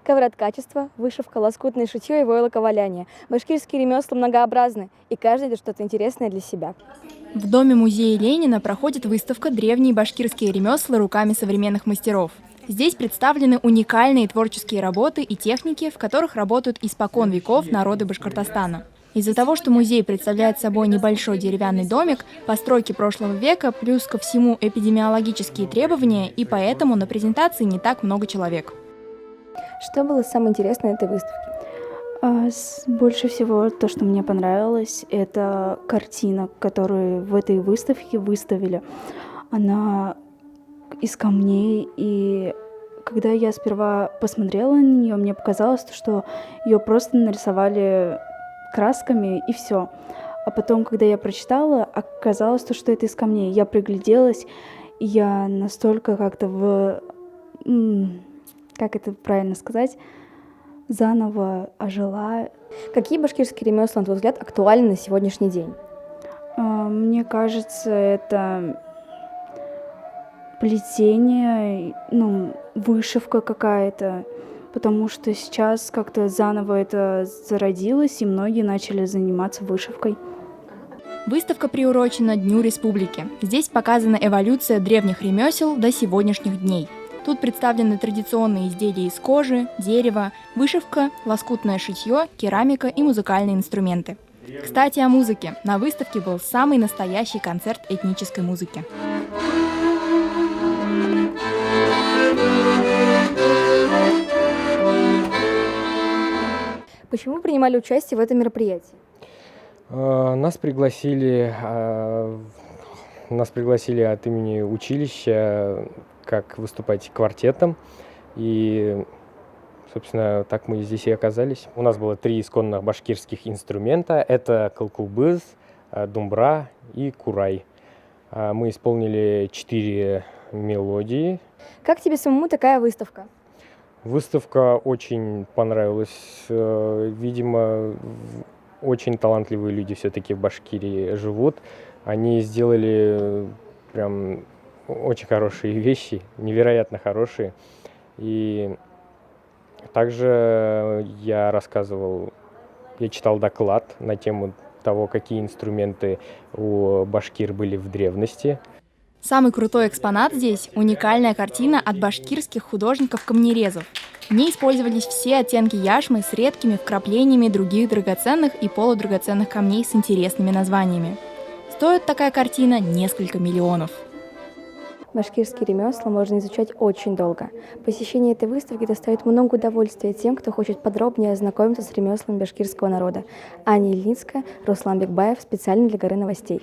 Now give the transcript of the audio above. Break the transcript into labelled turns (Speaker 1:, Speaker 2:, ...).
Speaker 1: ковроткачество, вышивка, лоскутное шитье и войлоковаляние. Башкирские ремесла многообразны, и каждый идет что-то интересное для себя.
Speaker 2: В Доме-музея Ленина проходит выставка «Древние башкирские ремесла руками современных мастеров». Здесь представлены уникальные творческие работы и техники, в которых работают испокон веков народы Башкортостана. Из-за того, что музей представляет собой небольшой деревянный домик, постройки прошлого века, плюс ко всему эпидемиологические требования, и поэтому на презентации не так много человек.
Speaker 1: Что было самое интересное на этой выставке?
Speaker 3: Больше всего то, что мне понравилось, это картина, которую в этой выставке выставили. Она из камней, и когда я сперва посмотрела на нее, мне показалось, что ее просто нарисовали красками и все. А потом, когда я прочитала, оказалось, что это из камней. Я пригляделась, и я настолько как-то как это правильно сказать, заново ожила.
Speaker 1: Какие башкирские ремесла, на твой взгляд, актуальны на сегодняшний день?
Speaker 3: Мне кажется, это плетение, вышивка какая-то, потому что сейчас как-то заново это зародилось, и многие начали заниматься вышивкой.
Speaker 2: Выставка приурочена Дню Республики. Здесь показана эволюция древних ремесел до сегодняшних дней. Тут представлены традиционные изделия из кожи, дерева, вышивка, лоскутное шитье, керамика и музыкальные инструменты. Кстати, о музыке. На выставке был самый настоящий концерт этнической музыки.
Speaker 1: Почему вы принимали участие в этом мероприятии?
Speaker 4: Нас пригласили от имени училища, как выступать квартетом, и, собственно, так мы здесь и оказались. У нас было 3 исконных башкирских инструмента, это калкулбыз, думбра и курай. Мы исполнили 4 мелодии.
Speaker 1: Как тебе самому такая выставка?
Speaker 4: Выставка очень понравилась. Видимо, очень талантливые люди все-таки в Башкирии живут. Они сделали прям очень хорошие вещи, невероятно хорошие. И также я читал доклад на тему того, какие инструменты у башкир были в древности.
Speaker 2: Самый крутой экспонат здесь – уникальная картина от башкирских художников-камнерезов. В ней использовались все оттенки яшмы с редкими вкраплениями других драгоценных и полудрагоценных камней с интересными названиями. Стоит такая картина несколько миллионов.
Speaker 1: Башкирские ремесла можно изучать очень долго. Посещение этой выставки доставит много удовольствия тем, кто хочет подробнее ознакомиться с ремеслами башкирского народа. Аня Ильницкая, Руслан Бекбаев, специально для Горы новостей.